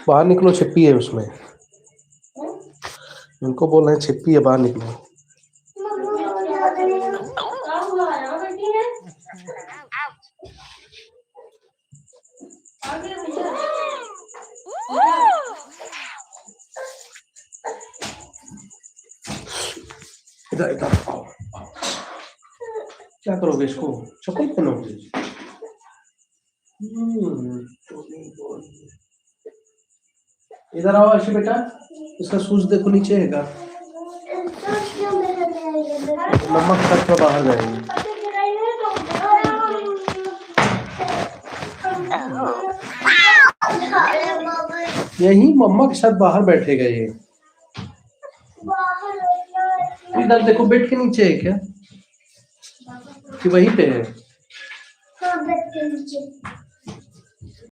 बाहर निकलो, छिप्पी है उसमें। उनको बोल रहे हैं छिप्पी है, बाहर निकलो। इधर इधर आओ। क्या करोगे इसको? चप्पल पहनोगे? इधर आओ अर्शी बेटा, इसका शूज देखो नीचे है का। नमक का तो बाहर जाएंगे। यही मम्मा के साथ बाहर बैठेगा ये। इधर देखो, बेड के नीचे है क्या कि वहीं पे है? हाँ, बेड के नीचे।